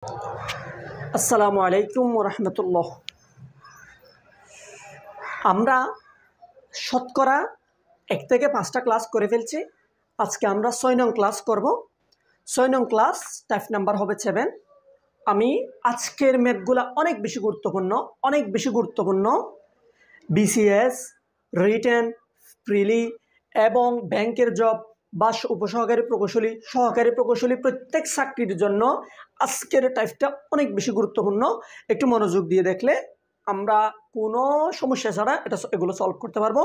আসসালামু আলাইকুম ওরহমতুল্লাহ। আমরা শতকরা 1 থেকে 5টা ক্লাস করে ফেলছি। আজকে আমরা 6 নং ক্লাস করব। 6 নং ক্লাস টাইপ নাম্বার হবে 7। আমি আজকের ম্যাথগুলো অনেক বেশি গুরুত্বপূর্ণ। বিসিএস, রিটেন, প্রিলি এবং ব্যাংকের জব বা উপসহকারী প্রকৌশলী, সহকারী প্রকৌশলী প্রত্যেক চাকরির জন্য আজকের টাইপটা অনেক বেশি গুরুত্বপূর্ণ। একটু মনোযোগ দিয়ে দেখলে আমরা কোনো সমস্যা ছাড়া এগুলো সলভ করতে পারবো।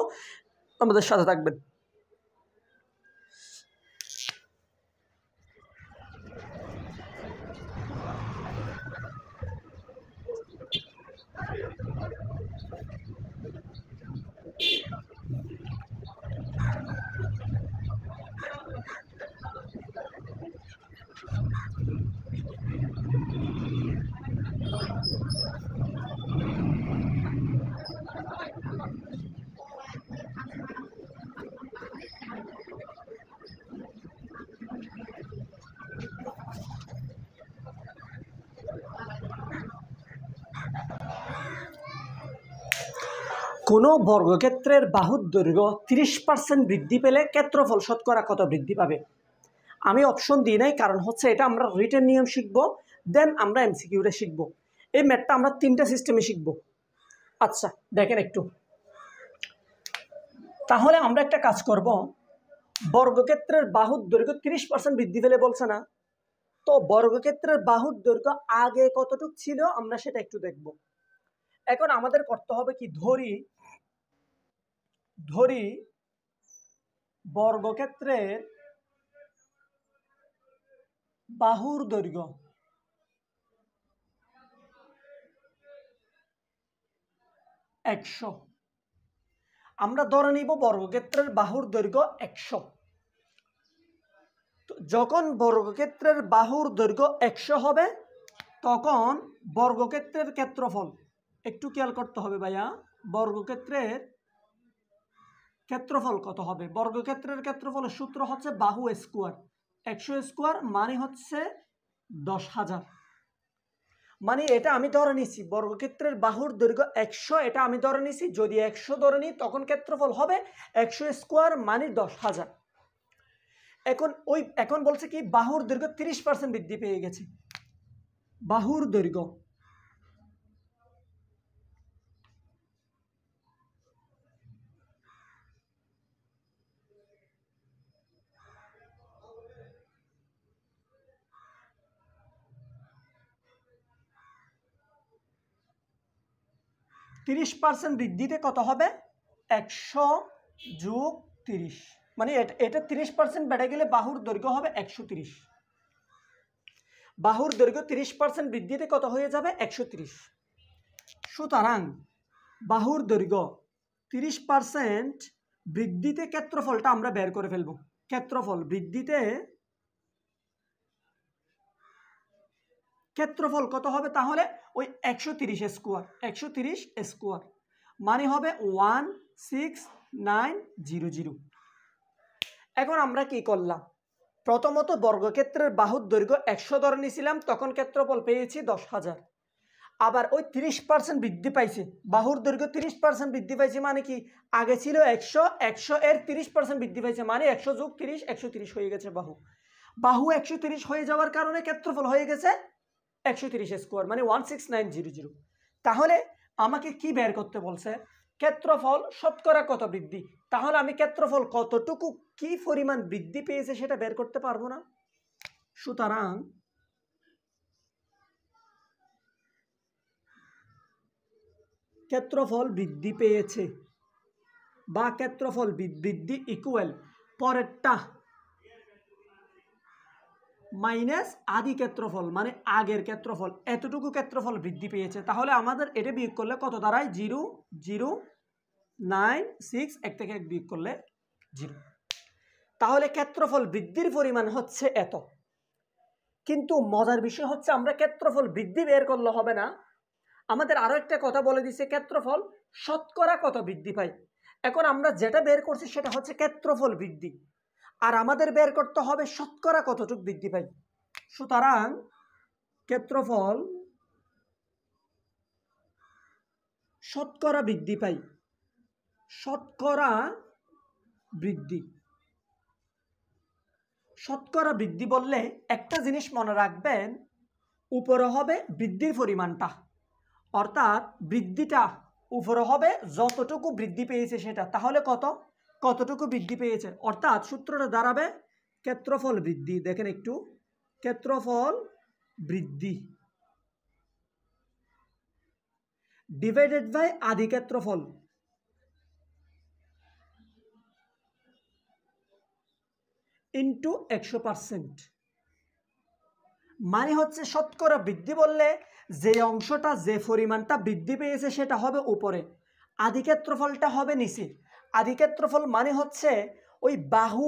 আমাদের সাথে থাকবেন। কোনো বর্গক্ষেত্রের বাহুর দৈর্ঘ্য 30% বৃদ্ধি পেলে ক্ষেত্রফল শতকরা কত বৃদ্ধি পাবে? আমি অপশন দিই নাই, কারণ হচ্ছে এটা আমরা রিটেন নিয়ম শিখবো, দেন আমরা এমসিকিউটা শিখবো। এই ম্যাথটা আমরা 3টা সিস্টেমে শিখবো। আচ্ছা দেখেন একটু, তাহলে আমরা একটা কাজ করব। বর্গক্ষেত্রের বাহুর দৈর্ঘ্য 30% বৃদ্ধি পেলে বলছে না? তো বর্গক্ষেত্রের বাহুর দৈর্ঘ্য আগে কতটুক ছিল আমরা সেটা একটু দেখব। এখন আমাদের করতে হবে কি, ধরি বর্গক্ষেত্রের বাহুর দৈর্ঘ্য 100। আমরা ধরে নিব বর্গক্ষেত্রের বাহুর দৈর্ঘ্য 100। যখন বর্গক্ষেত্রের বাহুর দৈর্ঘ্য 100 হবে তখন বর্গক্ষেত্রের ক্ষেত্রফল, একটু খেয়াল করতে হবে ভাইয়া, বর্গক্ষেত্রের ক্ষেত্রফল কত হবে? বর্গক্ষেত্রের ক্ষেত্রফলের সূত্র হচ্ছে বাহু স্কোয়ার। 100 স্কোয়ার মানে হচ্ছে 10,000। মানে এটা আমি ধরে নিছি বর্গক্ষেত্রের বাহুর দৈর্ঘ্য 100, এটা আমি ধরে নিছি। যদি 100 ধরে নিই তখন ক্ষেত্রফল হবে 100 স্কোয়ার মানে 10,000। এখন বলছে কি, বাহুর দৈর্ঘ্য 30% বৃদ্ধি পেয়ে গেছে। বাহুর দৈর্ঘ্য বৃদ্ধিতে কত হবে? 100 যোগ 30, মানে এটা 30% বেড়ে গেলে বাহুর দৈর্ঘ্য হবে 130। বাহুর দৈর্ঘ্য 30% বৃদ্ধিতে কত হয়ে যাবে? 130। সুতরাং বাহুর দৈর্ঘ্য 30% বৃদ্ধিতে ক্ষেত্রফলটা আমরা বের করে ফেলব। ক্ষেত্রফল বৃদ্ধিতে ক্ষেত্রফল কত হবে? তাহলে ওই 130 স্কোয়ার, 130 স্কোয়ার মানে হবে 16900। এখন আমরা কি করলাম? প্রথমত বর্গক্ষেত্রের বাহুর দৈর্ঘ্য 100 ধরে নিয়েছিলাম, তখন ক্ষেত্রফল পেয়েছি 10,000। আবার ওই 30% বৃদ্ধি পাইছে, বাহুর দৈর্ঘ্য 30% বৃদ্ধি পাইছে মানে কি, আগে ছিল 100, 100 এর 30% বৃদ্ধি পাইছে মানে 100 যোগ 30, 130 হয়ে গেছে বাহু 130 হয়ে যাওয়ার কারণে ক্ষেত্রফল হয়ে গেছে 130 স্কোয়ার মানে 16900। তাহলে আমাকে কি বের করতে বলছে? ক্ষেত্রফল শতকরা কত বৃদ্ধি। তাহলে আমি ক্ষেত্রফল কতটুকু কি পরিমাণ বৃদ্ধি পেয়েছে সেটা বের করতে পারবো না। সুতরাং ক্ষেত্রফল বৃদ্ধি পেয়েছে বা ক্ষেত্রফল বৃদ্ধি ইকুয়াল পরেরটা মাইনাস আদি ক্ষেত্রফল মানে আগের ক্ষেত্রফল, এতটুকু ক্ষেত্রফল বৃদ্ধি পেয়েছে। তাহলে আমাদের এটা বিয়োগ করলে কত দাঁড়ায়? 0.096, 1 থেকে 1 বিয়োগ করলে 0। তাহলে ক্ষেত্রফল বৃদ্ধির পরিমাণ হচ্ছে এত। কিন্তু মজার বিষয় হচ্ছে আমরা ক্ষেত্রফল বৃদ্ধি বের করলে হবে না, আমাদের আরো একটা কথা বলে দিছে, ক্ষেত্রফল শতকরা কত বৃদ্ধি পায়। এখন আমরা যেটা বের করছি সেটা হচ্ছে ক্ষেত্রফল বৃদ্ধি, আর আমাদের বের করতে হবে শতকরা কতটুকু বৃদ্ধি পায়। সুতরাং ক্ষেত্রফল শতকরা বৃদ্ধি পায়, শতকরা বৃদ্ধি। শতকরা বৃদ্ধি বললে একটা জিনিস মনে রাখবেন, উপরে হবে বৃদ্ধির পরিমাণটা, অর্থাৎ বৃদ্ধিটা উপরে হবে যতটুকু বৃদ্ধি পেয়েছে সেটা, তাহলে কতটুকু বৃদ্ধি পেয়েছে, অর্থাৎ সূত্রটা দাঁড়াবে ক্ষেত্রফল বৃদ্ধি। দেখেন একটু, ক্ষেত্রফল বৃদ্ধি ডিভাইডেড বাই আদি ক্ষেত্রফল ইন্টু 100%। মানে হচ্ছে শতকরা বৃদ্ধি বললে যে অংশটা যে পরিমাণটা বৃদ্ধি পেয়েছে সেটা হবে উপরে, আদি ক্ষেত্রফলটা হবে নিচে। আদি ক্ষেত্রফল মানে হচ্ছে ওই বাহু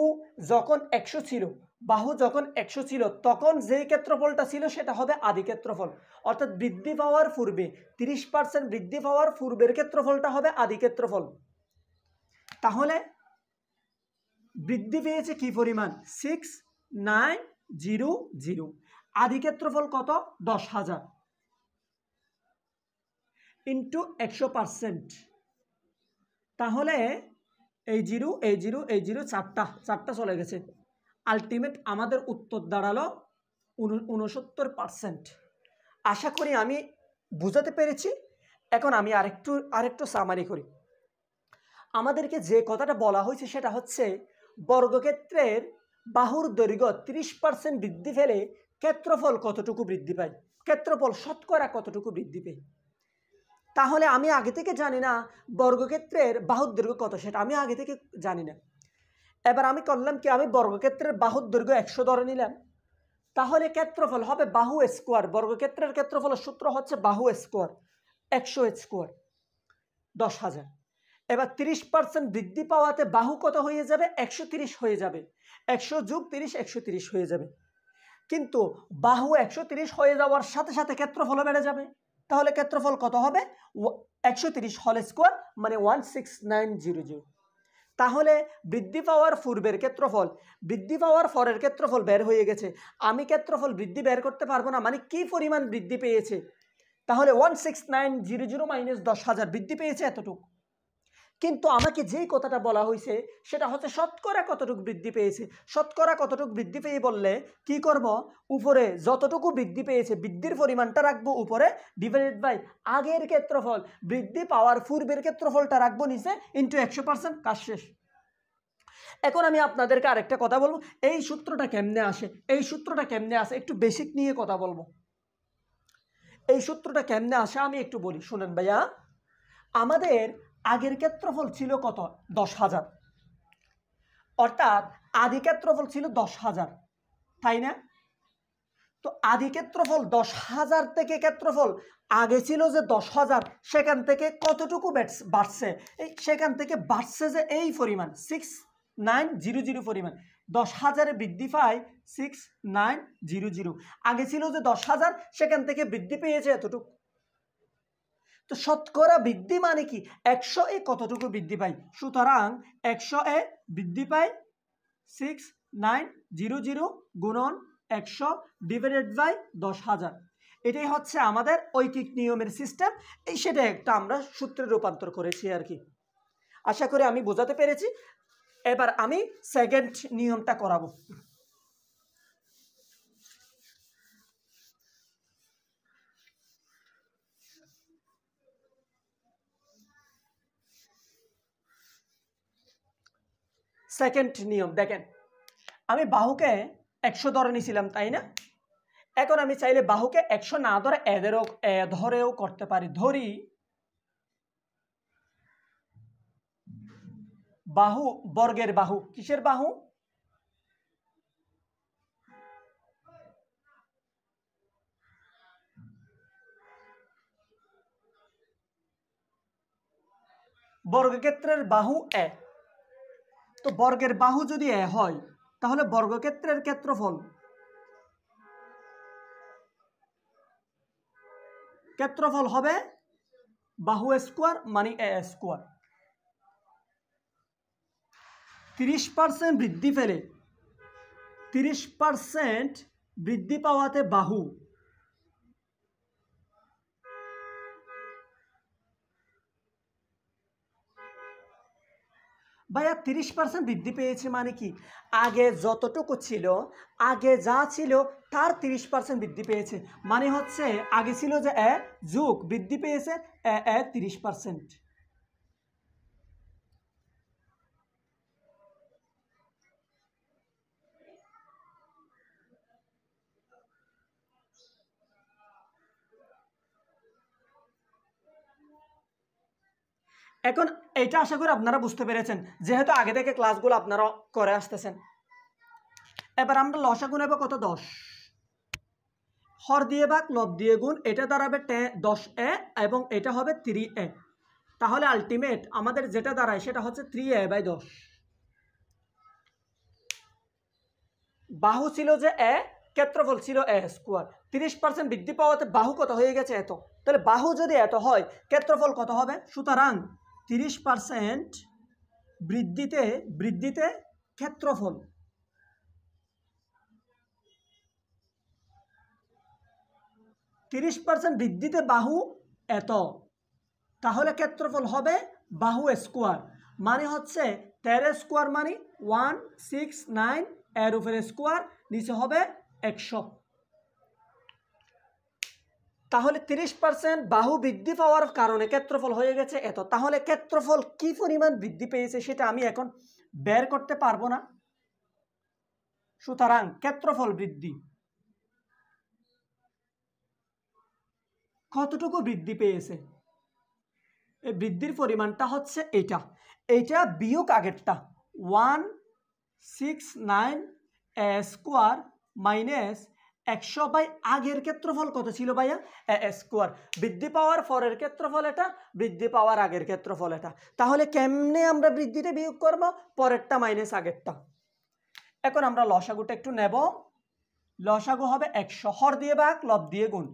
যখন 100 ছিল, বাহু যখন 100 ছিল তখন যেই ক্ষেত্রফলটা ছিল সেটা হবে আদি ক্ষেত্রফল, অর্থাৎ বৃদ্ধি পাওয়ার পূর্বে 30% বৃদ্ধি পাওয়ার পূর্বের ক্ষেত্রফলটা হবে আদি ক্ষেত্রফল। তাহলে বৃদ্ধি পেয়েছে কি পরিমাণ, 6900। আদি ক্ষেত্রফল কত, 10,000 ইন্টু 100%। তাহলে এই জিরো এই জিরো এই জিরো চারটা চলে গেছে। আলটিমেট আমাদের উত্তর দাঁড়ালো 69%। আশা করি আমি বুঝাতে পেরেছি। এখন আমি আরেকটু সামারি করি। আমাদেরকে যে কথাটা বলা হয়েছে সেটা হচ্ছে বর্গক্ষেত্রের বাহুর দৈর্ঘ্য 30% বৃদ্ধি পেলে ক্ষেত্রফল কতটুকু বৃদ্ধি পায়, ক্ষেত্রফল শতকরা কতটুকু বৃদ্ধি পায়। তাহলে আমি আগে থেকে জানি না বর্গক্ষেত্রের বাহুর দৈর্ঘ্য কত, সেটা আমি আগে থেকে জানি না। এবার আমি করলাম কি, আমি বর্গক্ষেত্রের বাহুর দৈর্ঘ্য 100 ধরে নিলাম, তাহলে ক্ষেত্রফল হবে বাহু স্কোয়ার। বর্গক্ষেত্রের ক্ষেত্রফলের সূত্র হচ্ছে বাহু স্কোয়ার, 100 স্কোয়ার 10,000। এবার 30% বৃদ্ধি পাওয়াতে বাহু কত হয়ে যাবে, 130 হয়ে যাবে। 100 যোগ 30 130 হয়ে যাবে। কিন্তু বাহু 130 হয়ে যাওয়ার সাথে সাথে ক্ষেত্রফল বেড়ে যাবে, তাহলে ক্ষেত্রফল কত হবে, 130 হোল স্কোয়ার মানে 16900। তাহলে বৃদ্ধি পাওয়ার পূর্বের ক্ষেত্রফল বৃদ্ধি পাওয়ার পরের ক্ষেত্রফল বের হয়ে গেছে। আমি ক্ষেত্রফল বৃদ্ধি বের করতে পারবো না, মানে কি পরিমাণ বৃদ্ধি পেয়েছে, তাহলে 16900 মাইনাস 10,000 বৃদ্ধি পেয়েছে এতটুকু। কিন্তু আমাকে যেই কথাটা বলা হয়েছে সেটা হচ্ছে শতকরা কতটুকু বৃদ্ধি পেয়েছে। শতকরা কতটুকু বৃদ্ধি পেয়ে বললে কি করব, উপরে যতটুকু বৃদ্ধি পেয়েছে বৃদ্ধির পরিমাণটা রাখবো উপরে, ডিভাইডেড বাই আগের ক্ষেত্রফল বৃদ্ধি পাওয়ার পূর্বের ক্ষেত্রফলটা রাখবো নিচে, ইন্টু 100%, কাজ শেষ। এখন আমি আপনাদেরকে আরেকটা কথা বলবো, এই সূত্রটা কেমনে আসে, এই সূত্রটা কেমনে আসে একটু বেসিক নিয়ে কথা বলবো। এই সূত্রটা কেমনে আসে আমি একটু বলি, শুনেন ভাইয়া। আমাদের আগের ক্ষেত্রফল ছিল কত, 10,000, অর্থাৎ আদি ক্ষেত্রফল ছিল 10,000, তাই না? তো আদি ক্ষেত্রফল 10,000 থেকে ক্ষেত্রফল আগে ছিল যে 10,000, সেখান থেকে কতটুকু বাড়ছে, এই সেখান থেকে বাড়ছে যে এই পরিমাণ 6900 পরিমাণ। 10,000 বৃদ্ধি পায় 6900। আগে ছিল যে 10,000, সেখান থেকে বৃদ্ধি পেয়েছে এতটুকু। তো শতকরা বৃদ্ধি মানে কি, 100 এ কতটুকু বৃদ্ধি পায়, সুতরাং 100 এ বৃদ্ধি পায় 6900 গুণন 100 ডিভাইডেড বাই 10,000। এটাই হচ্ছে আমাদের ঐকিক নিয়মের সিস্টেম। এই সেটা একটা আমরা সূত্রে রূপান্তর করেছি আর কি। আশা করি আমি বোঝাতে পেরেছি। এবার আমি সেকেন্ড নিয়মটা করাবো। সেকেন্ড নিয়ম দেখেন, আমি বাহুকে 100 ধরে নিয়েছিলাম, তাই না? এখন আমি চাইলে বাহুকে 100 না ধরে ধরেও করতে পারি। ধরি বাহু, বর্গের বাহু, কিসের বাহু, বর্গক্ষেত্রের বাহু এ। তো বর্গের বাহু যদি এ হয় তাহলে বর্গক্ষেত্রের ক্ষেত্রফল হবে বাহু স্কোয়ার মানে এ স্কোয়ার। 30% বৃদ্ধি পেলে 30% বৃদ্ধি পাওয়াতে বাহু ভাইয়া 30% বৃদ্ধি পেয়েছে মানে কি? আগে যতটুকু ছিল, আগে যা ছিল তার 30% বৃদ্ধি পেয়েছে, মানে হচ্ছে আগে ছিল যে এ যোগ বৃদ্ধি পেয়েছে এ 30%। এখন এইটা আশা করি আপনারা বুঝতে পেরেছেন, যেহেতু আগে থেকে ক্লাসগুলো আপনারা করে আসতেছেন। এবার আমরা লসাগু নেব কত? 10। হর দিয়ে ভাগ লব দিয়ে গুণ, এটা দাঁড়াবে 10a এবং এটা হবে 3a। তাহলে আলটিমেট আমাদের যেটা দাঁড়ায় সেটা হচ্ছে 3a/10। বাহু ছিল যে এ, ক্ষেত্রফল ছিল এ স্কোয়ার। 30% বৃদ্ধি পাওয়াতে বাহু কত হয়ে গেছে? এত। তাহলে বাহু যদি এত হয়, ক্ষেত্রফল কত হবে? সুতরাং 30% বৃদ্ধিতে ক্ষেত্রফল, বৃদ্ধিতে বাহু এত, তাহলে ক্ষেত্রফল হবে বাহু স্কোয়ার, মানে হচ্ছে 13 স্কোয়ার মানে 169, এর উপরে স্কোয়ার, নিচে হবে 100। তাহলে 30% বাহু বৃদ্ধি পাওয়ার কারণে ক্ষেত্রফল হয়ে গেছে এত। তাহলে ক্ষেত্রফল কি পরিমাণ বৃদ্ধি পেয়েছে সেটা আমি এখন বের করতে পারবো না। সুতরাং ক্ষেত্রফল বৃদ্ধি কতটুকু বৃদ্ধি পেয়েছে? এই বৃদ্ধির পরিমাণটা হচ্ছে এইটা বিয়োগ আগেরটা, 169 স্কোয়ার মাইনাস 100 আগের ক্ষেত্রফল কত ছিল ভাইয়া? স্কোয়ার। বৃদ্ধি পাওয়ার পরের ক্ষেত্রফল এটা, বৃদ্ধি পাওয়ার আগের ক্ষেত্রফল এটা। তাহলে কেমনে আমরা বৃদ্ধিটা বিয়োগ করব? পরেরটা মাইনাস আগেরটা। এখন আমরা লসাগুটা একটু নেব। লসাগু হবে 100, হর দিয়ে ভাগ লব দিয়ে গুণ।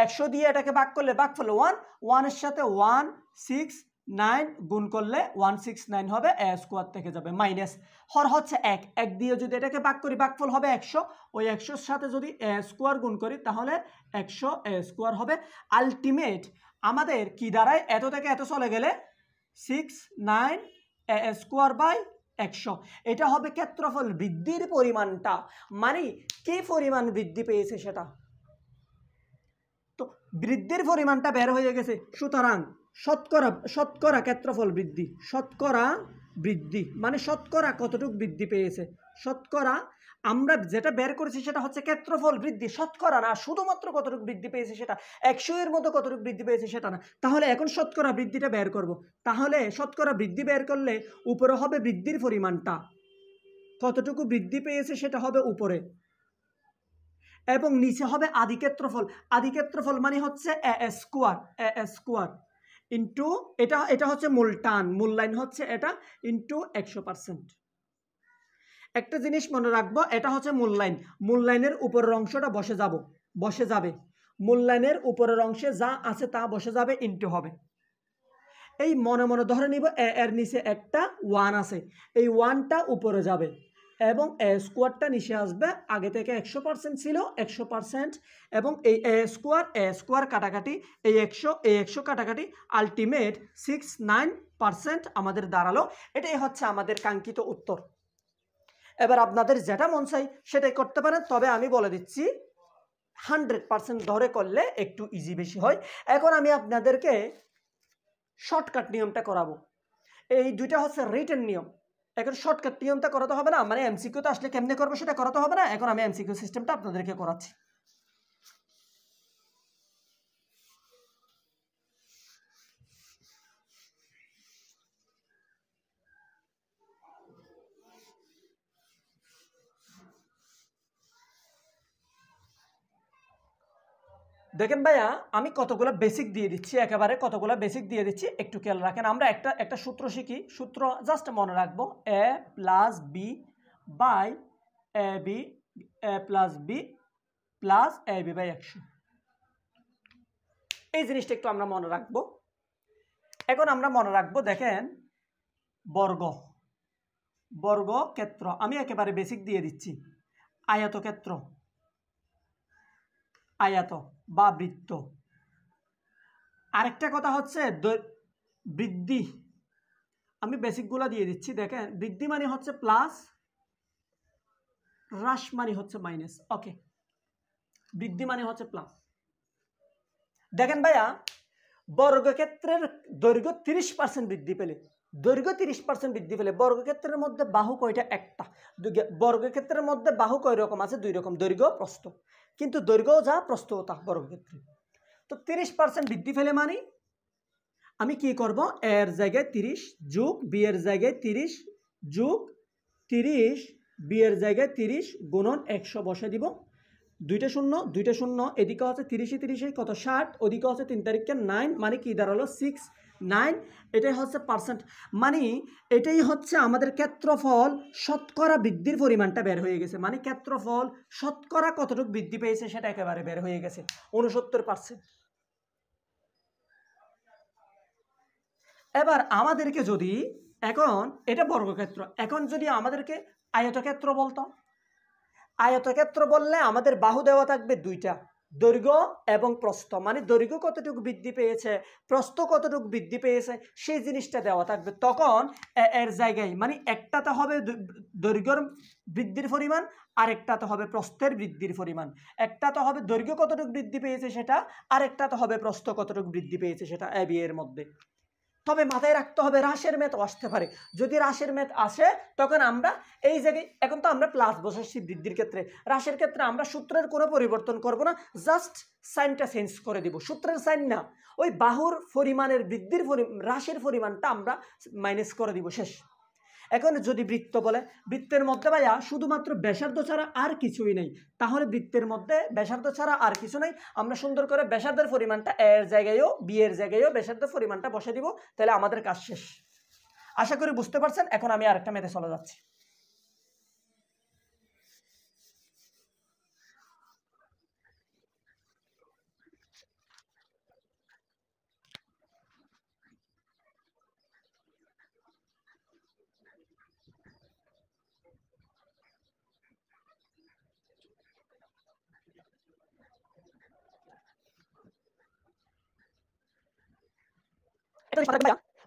100 দিয়ে এটাকে ভাগ করলে ভাগফল 1, 1 এর সাথে 169 গুণ করলে 169 হবে, এ স্কোয়ার থেকে যাবে মাইনাস, হর হচ্ছে 1 দিয়ে যদি এটাকে ভাগ করি ভাগফল হবে 100, ওই 100 এর সাথে যদি এ স্কোয়ার গুণ করি তাহলে 100 এ স্কোয়ার হবে। আলটিমেট আমাদের কি দাঁড়ায়? এত থেকে এত চলে গেলে 69 এ স্কোয়ার বাই 100। এটা হবে ক্ষেত্রফল বৃদ্ধির পরিমাণটা, মানে কি পরিমাণ বৃদ্ধি পেয়েছে সেটা। তো বৃদ্ধির পরিমাণটা বের হয়ে গেছে, সুতরাং শতকরা ক্ষেত্রফল বৃদ্ধি, শতকরা বৃদ্ধি মানে শতকরা কতটুকু বৃদ্ধি পেয়েছে। শতকরা আমরা যেটা বের করেছি সেটা হচ্ছে ক্ষেত্রফল বৃদ্ধি, শতকরা না, শুধুমাত্র কতটুকু বৃদ্ধি পেয়েছে সেটা, 100 এর মতো কতটুকু বৃদ্ধি পেয়েছে সেটা না। তাহলে এখন শতকরা বৃদ্ধিটা বের করব। তাহলে শতকরা বৃদ্ধি বের করলে উপরে হবে বৃদ্ধির পরিমাণটা, কতটুকু বৃদ্ধি পেয়েছে সেটা হবে উপরে, এবং নিচে হবে আদি ক্ষেত্রফল। আদি ক্ষেত্রফল মানে হচ্ছে এ স্কোয়ার ইন্টু এটা হচ্ছে মূল টান, মূল লাইন হচ্ছে এটা, ইন্টু 100%। একটা জিনিস মনে রাখবো, এটা হচ্ছে মূল লাইন, মূল লাইনের উপরের অংশটা বসে যাবে, মূল লাইনের উপরের অংশে যা আছে তা বসে যাবে, ইন্টু হবে। এই মনে মনে ধরে নিব এর নিচে একটা 1 আছে, এই 1টা উপরে যাবে এবং এ স্কোয়ারটা নিচে আসবে। আগে থেকে 100% ছিল, 100%, এবং এই এ স্কোয়ার কাটাকাটি, এই 100 কাটাকাটি, আলটিমেট 69% আমাদের দাঁড়ালো। এটাই হচ্ছে আমাদের কাঙ্ক্ষিত উত্তর। এবার আপনাদের যেটা মন চাই সেটাই করতে পারেন, তবে আমি বলে দিচ্ছি 100% ধরে করলে একটু ইজি বেশি হয়। এখন আমি আপনাদেরকে শর্টকাট নিয়মটা করাবো। এই দুইটা হচ্ছে রিটেন নিয়ম। এখন শর্টকাট নিয়মটা করাতে হবে না, মানে এমসিকিউতে আসলে কেমনে করবো সেটা করাতে হবে না। এখন আমি এমসিকিউ সিস্টেমটা আপনাদেরকে করাচ্ছি। দেখেন ভাইয়া, আমি কতগুলো বেসিক দিয়ে দিচ্ছি, একেবারে কতগুলো বেসিক দিয়ে দিচ্ছি, একটু খেয়াল রাখেন। আমরা একটা সূত্র শিখি, সূত্র জাস্ট মনে রাখবো, a + b by ab, a + b plus ab by 100। এই জিনিসটা একটু আমরা মনে রাখবো। এখন আমরা মনে রাখবো, দেখেন বর্গক্ষেত্র, আমি একেবারে বেসিক দিয়ে দিচ্ছি, আয়তক্ষেত্র, আয়ত বা বৃত্ত। আরেকটা কথা হচ্ছে বৃদ্ধি, আমি বেসিকগুলো দিয়ে দিচ্ছি। দেখেন বৃদ্ধি মানে হচ্ছে প্লাস, হ্রাস মানে হচ্ছে মাইনাস। ওকে, বৃদ্ধি মানে হচ্ছে প্লাস। দেখেন ভাইয়া, বর্গক্ষেত্রের দৈর্ঘ্য 30% বৃদ্ধি পেলে, দৈর্ঘ্য 30% বৃদ্ধি পেলে বর্গক্ষেত্রের মধ্যে বাহু কয়টা? একটা। বর্গক্ষেত্রের মধ্যে বাহু কয় রকম আছে? দুই রকম, দৈর্ঘ্য প্রস্থ। কিন্তু দৈর্ঘ্যও যা প্রস্থও তা বর্গক্ষেত্রে। তো 30% বৃদ্ধি পেলে মানে আমি কি করব? এর জায়গায় 30 যোগ বি এর জায়গায় 30 যোগ 30 বি এর জায়গায় 30 গুণন 100 বসে দিব। দুইটা শূন্য, এদিকে হচ্ছে 30 কত 60, ওদিকে হচ্ছে 3 তারিখে 9, মানে কি দাঁড়ালো 6 9। এটাই হচ্ছে পার্সেন্ট, মানে এটাই হচ্ছে আমাদের ক্ষেত্রফল শতকরা বৃদ্ধির পরিমাণটা বের হয়ে গেছে। মানে ক্ষেত্রফল শতকরা কতটুকু বৃদ্ধি পেয়েছে সেটা একেবারে বের হয়ে গেছে, 69%। এবার আমাদেরকে যদি এখন এটা বর্গক্ষেত্র, এখন যদি আমাদেরকে আয়তক্ষেত্র বলতো, আয়তক্ষেত্র বললে আমাদের বাহু দেওয়া থাকবে দুইটা, দৈর্ঘ্য এবং প্রস্থ। মানে দৈর্ঘ্য কতটুকু বৃদ্ধি পেয়েছে, প্রস্থ কতটুকু বৃদ্ধি পেয়েছে সেই জিনিসটা দেওয়া থাকবে। তখন এর জায়গায় মানে একটাতে হবে দৈর্ঘ্যর বৃদ্ধির পরিমাণ, আরেকটাতে হবে প্রস্থের বৃদ্ধির পরিমাণ। একটাতে হবে দৈর্ঘ্য কতটুকু বৃদ্ধি পেয়েছে সেটা, আরেকটাতে হবে প্রস্থ কতটুকু বৃদ্ধি পেয়েছে সেটা, এ বি এর মধ্যে। তবে মাথায় রাখতে হবে হ্রাসের মেয়াদ আসতে পারে। যদি হ্রাসের মেয়াদ আসে তখন আমরা এই জায়গায়, এখন তো আমরা প্লাস বসাচ্ছি বৃদ্ধির ক্ষেত্রে, হ্রাসের ক্ষেত্রে আমরা সূত্রের কোনো পরিবর্তন করব না, জাস্ট সাইনটা চেঞ্জ করে দিব। সূত্রের সাইন না, ওই বাহুর পরিমাণের বৃদ্ধির হ্রাসের পরিমাণটা আমরা মাইনাস করে দিব, শেষ। এখন যদি বৃত্ত বলে, বৃত্তের মধ্যে ভাইয়া শুধুমাত্র ব্যাসার্ধ ছাড়া আর কিছুই নেই, তাহলে বৃত্তের মধ্যে ব্যাসার্ধ ছাড়া আর কিছু নেই। আমরা সুন্দর করে ব্যাসার্ধের পরিমাণটা এর জায়গায়ও বি এর জায়গায়ও ব্যাসার্ধের পরিমাণটা বসে দিব, তাহলে আমাদের কাজ শেষ। আশা করি বুঝতে পারছেন। এখন আমি আরেকটা মেথে চলে যাচ্ছি।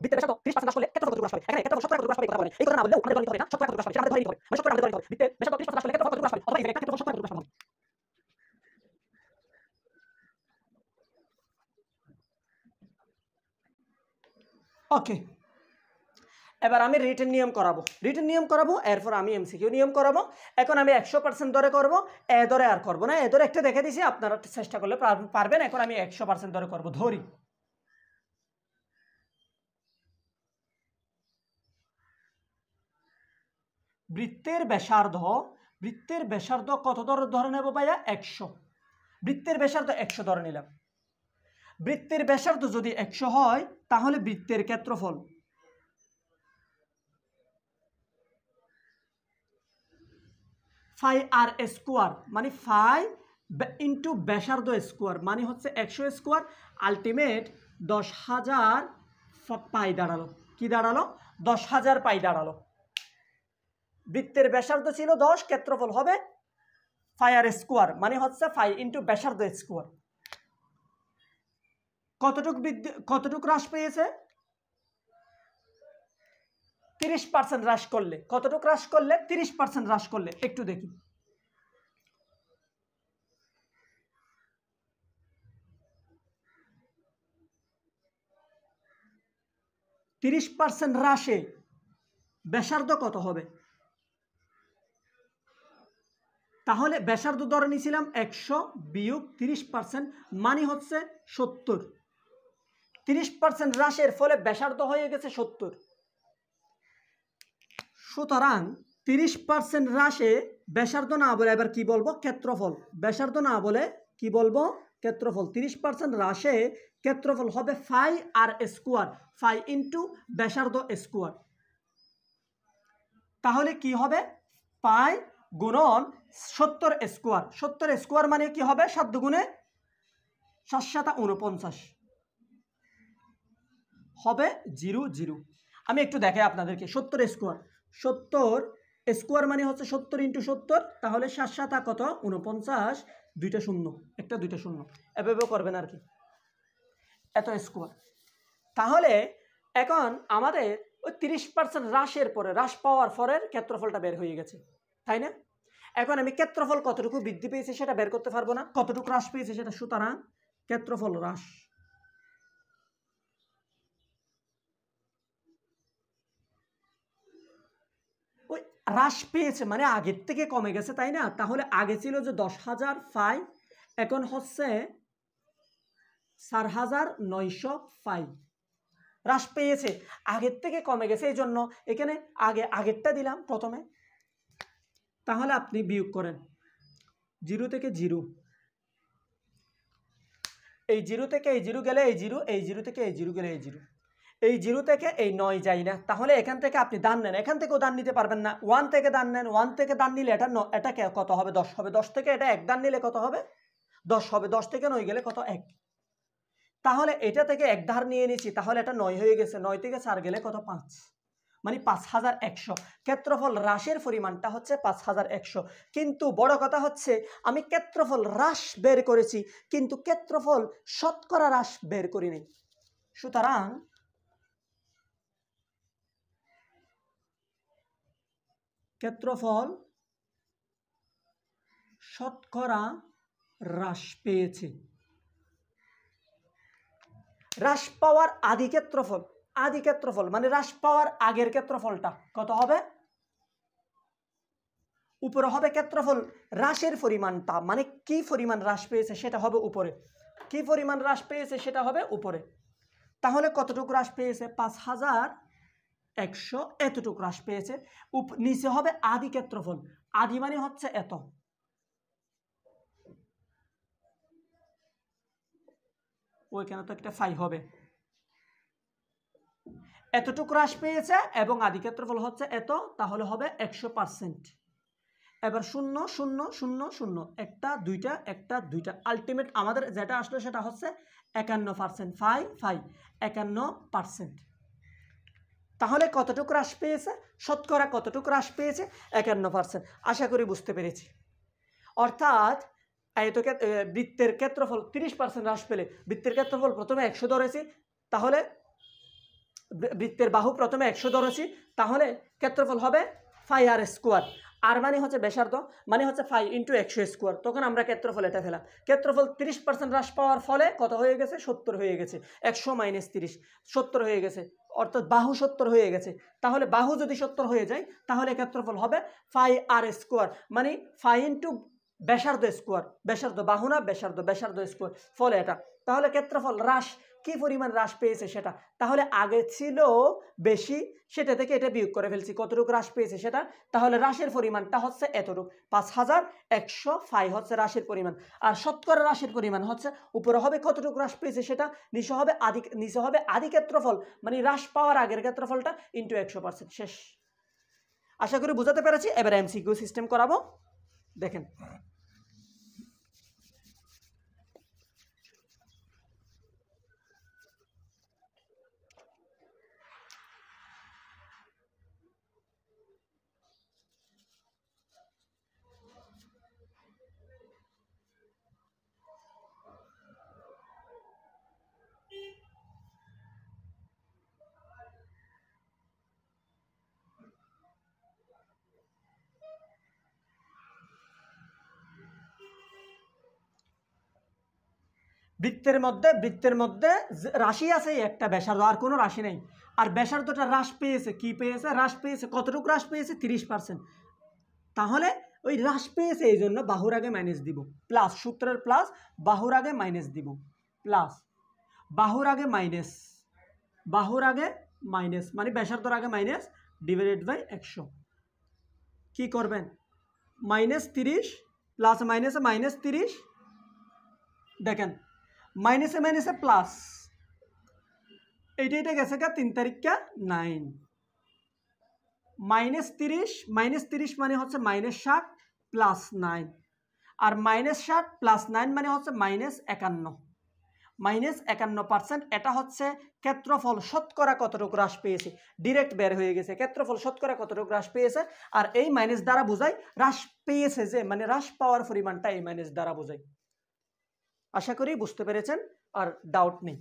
বৃত্তের ব্যাসার্ধ 30% হ্রাস করলে ক্ষেত্রফল কতটুকু হ্রাস পাবে? এখানে ক্ষেত্রফল শতকরা কতটুকু হ্রাস পাবে কথা বলেন। এই কথা না বললেও আমাদের ধরে নিতে হবে না শতকরা কতটুকু হ্রাস পাবে, সেটা আমাদের ধরে নিতে হবে। মানে শতকরা আমাদের ধরে নিতে হবে। বৃত্তের ব্যাসার্ধ 30% হ্রাস করলে ক্ষেত্রফল কতটুকু হ্রাস পাবে, অথবা এই জায়গায় ক্ষেত্রফল শতকরা কতটুকু হ্রাস পাবে। ওকে, এবার আমি রিটেন নিয়ম করাবো, এরপর আমি এমসিকিউ নিয়ম করাবো। এখন আমি 100% ধরে করব, এ ধরে আর করবো না। এ ধরে একটা দেখে দিছি, আপনারা চেষ্টা করলে পারবেন। এখন আমি 100% ধরে করবো। ধরি বৃত্তের ব্যাসার্ধ কত ধরে নেব ভাইয়া? 100। বৃত্তের ব্যাসার্ধ 100 ধরে নিলাম। বৃত্তের ব্যাসার্ধ যদি 100 হয় তাহলে বৃত্তের ক্ষেত্রফল ফাই আর স্কোয়ার, মানে ফাই ইন্টু ব্যাসার্ধ স্কোয়ার, মানে হচ্ছে 100 স্কোয়ার, আলটিমেট 10,000 পাই দাঁড়ালো। কি দাঁড়ালো? 10,000 পাই দাঁড়ালো। বৃত্তের ব্যাসার্ধ ছিল 10, ক্ষেত্রফল হবে ফাই আর স্কোয়ার, মানে হচ্ছে ফাই ইন্টু ব্যাসার্ধ স্কোয়ার। কতটুকু হ্রাস পেয়েছে? 30% হ্রাস করলে। কতটুকু হ্রাস করলে? 30% হ্রাস করলে। একটু দেখি, 30% হ্রাসে ব্যাসার্ধ কত হবে? তাহলে ব্যাসার্ধ ধরে নিয়েছিলাম 100 বিয়োগ 30%, মানে হচ্ছে 70। 30% হ্রাসের ফলে ব্যাসার্ধ হয়ে গেছে 70। সুতরাং 30% হ্রাসে ব্যাসার্ধ না বলে এবার কি বলবো? ক্ষেত্রফল। ব্যাসার্ধ না বলে কি বলবো? ক্ষেত্রফল। 30% হ্রাসে ক্ষেত্রফল হবে ফাই আর স্কোয়ার, ফাই ইন্টু ব্যাসার্ধ স্কোয়ার। তাহলে কি হবে? পাই গুণন 70 স্কোয়ার। 70 স্কোয়ার মানে কি হবে? 7 গুণে 7 7 49 হবে 0 0। আমি একটু দেখাই আপনাদেরকে। 70 স্কোয়ার, 70 স্কোয়ার মানে হচ্ছে 70 ইন্টু 70, তাহলে 7 7 কত? 49, দুইটা শূন্য, একটা দুইটা শূন্য, এভাবে করবেন আর কি, এত স্কোয়ার। তাহলে এখন আমাদের ওই 30% হ্রাসের পরে, হ্রাস পাওয়ার পরের ক্ষেত্রফলটা বের হয়ে গেছে, তাই না? এখন আমি ক্ষেত্রফল কতটুকু বৃদ্ধি পেয়েছে সেটা বের করতে পারবো না, কতটুকু হ্রাস পেয়েছে সেটা, সুতরাং ক্ষেত্রফল হ্রাস। ওই হ্রাস পেয়েছে মানে আগের থেকে কমে গেছে, তাই না? তাহলে আগে ছিল যে 10,000 ফাই, এখন হচ্ছে 4,900 ফাই। হ্রাস পেয়েছে, আগের থেকে কমে গেছে, এই জন্য এখানে আগেরটা দিলাম প্রথমে। তাহলে আপনি বিয়োগ করেন 0 থেকে 0, এই 0 থেকে এই 0 গেলে এই 0, এই 0 থেকে এই 0 গেলে এই 0, এই 0 থেকে এই 9 যায় না, তাহলে এখান থেকে আপনি দান নেন, এখান থেকেও দান নিতে পারবেন না, 1 থেকে দান নেন, 1 থেকে দান নিলে এটা কত হবে? 10 হবে, 10 থেকে এটা 1 দান নিলে কত হবে? 10 হবে, 10 থেকে 9 গেলে কত? 1। তাহলে এটা থেকে 1 ধার নিয়ে নিয়েছি, তাহলে এটা 9 হয়ে গেছে, 9 থেকে 4 গেলে কত? 5, মানে 5100। ক্ষেত্রফল হ্রাসের পরিমাণটা হচ্ছে 5100। কিন্তু বড় কথা হচ্ছে আমি ক্ষেত্রফল হ্রাস বের করেছি, কিন্তু ক্ষেত্রফল শতকরা হ্রাস বের করিনি। সুতরাং ক্ষেত্রফল শতকরা হ্রাস পেয়েছে। হ্রাস পাওয়ার আদি ক্ষেত্রফল মানে হ্রাস পাওয়ার আগের ক্ষেত্রফলটা কত হবে? উপরে হবে ক্ষেত্রফল হ্রাসের পরিমাণটা, মানে কি পরিমাণ হ্রাস পেয়েছে সেটা হবে উপরে, কি পরিমাণ হ্রাস পেয়েছে সেটা হবে উপরে। তাহলে কতটুকু হ্রাস পেয়েছে? 5100 এতটুকু হ্রাস পেয়েছে। নিচে হবে আদি ক্ষেত্রফল, আদি মানে হচ্ছে এত, ওইখানে তো একটা ফাই হবে, এতটুকু হ্রাস পেয়েছে এবং আদি ক্ষেত্রফল হচ্ছে এত, তাহলে হবে 100%। এবার 0 0 0 0, একটা দুইটা একটা দুইটা, আলটিমেট আমাদের যেটা আসলো সেটা হচ্ছে 51%, ফাই ফাই 51%। তাহলে কতটুকু হ্রাস পেয়েছে? শতকরা কতটুকু হ্রাস পেয়েছে? 51%। আশা করি বুঝতে পেরেছি। অর্থাৎ বৃত্তের ক্ষেত্রফল 30% হ্রাস পেলে, বৃত্তের ক্ষেত্রফল প্রথমে 100 ধরেছি, তাহলে বৃত্তের বাহু প্রথমে 100 ধরেছি, তাহলে ক্ষেত্রফল হবে ফাই আর স্কোয়ার। আর মানে হচ্ছে ব্যাসার্ধ, মানে হচ্ছে ফাই ইন্টু 100 স্কোয়ার। তখন আমরা ক্ষেত্রফল এটা ফেলাম। ক্ষেত্রফল 30% হ্রাস পাওয়ার ফলে কত হয়ে গেছে? 70 হয়ে গেছে। 100 মাইনাস 30, 70 হয়ে গেছে, অর্থাৎ বাহু 70 হয়ে গেছে। তাহলে বাহু যদি 70 হয়ে যায় তাহলে ক্ষেত্রফল হবে ফাই আর স্কোয়ার, মানে ফাই ইন্টু ব্যাসার্ধ স্কোয়ার, ব্যাসার্ধ বাহু না, ব্যাসার্ধ স্কোয়ার, ফলে এটা। তাহলে ক্ষেত্রফল হ্রাস কি পরিমাণ হ্রাস পেয়েছে সেটা, তাহলে আগে ছিল বেশি, সেটা থেকে এটা বিয়োগ করে ফেলছি, কতটুকু হ্রাস পেয়েছে সেটা। তাহলে হ্রাসের পরিমাণটা হচ্ছে এতটুকু, 5100 ফাই হচ্ছে হ্রাসের পরিমাণ। আর শতকরা হ্রাসের পরিমাণ হচ্ছে উপরে হবে কতটুকু হ্রাস পেয়েছে সেটা, নিচে হবে আদি ক্ষেত্রফল, মানে হ্রাস পাওয়ার আগের ক্ষেত্রফলটা ইন্টু 100%। শেষ। আশা করি বুঝাতে পেরেছি। এবার এমসিকিউ সিস্টেম করাবো, দেখেন। বৃত্তের মধ্যে রাশি আছে একটা, ব্যাসার্ধ, আর কোনো রাশি নেই। আর ব্যাসার্ধটা হ্রাস পেয়েছে, কি পেয়েছে? হ্রাস পেয়েছে। কতটুকু হ্রাস পেয়েছে? 30%। তাহলে ওই হ্রাস পেয়েছে, এই জন্য বাহুর আগে মাইনাস দিব, প্লাস, সূত্রের প্লাস, বাহুর আগে মাইনাস দিব, প্লাস, বাহুর আগে মাইনাস, মানে ব্যাসার্ধর আগে মাইনাস, ডিভাইডেড বাই 100। কি করবেন? -30 প্লাস মাইনাসে -30, দেখেন মাইনাসে মাইনাসে প্লাস, এইটা গেছে গা 3 তারিখটা 9, -30 মানে হচ্ছে -60 প্লাস 9, আর -60 প্লাস 9 মানে হচ্ছে -51%। এটা হচ্ছে ক্ষেত্রফল শতকরা কতটুকু হ্রাস পেয়েছে, ডিরেক্ট বের হয়ে গেছে ক্ষেত্রফল শতকরা কতটুকু হ্রাস পেয়েছে। আর এই মাইনাস দ্বারা বোঝায় হ্রাস পেয়েছে, যে মানে হ্রাস পাওয়ার পরিমাণটা এই মাইনাস দ্বারা বোঝায়। আশা করি বুঝতে পেরেছেন, আর ডাউট নেই।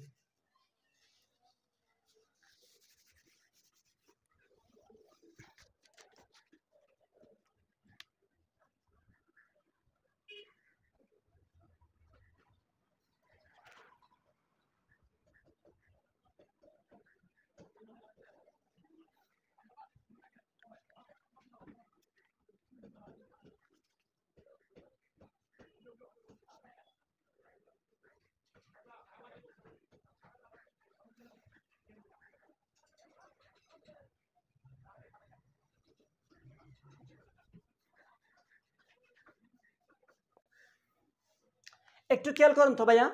একটু খেয়াল করুন তো ভাইয়া,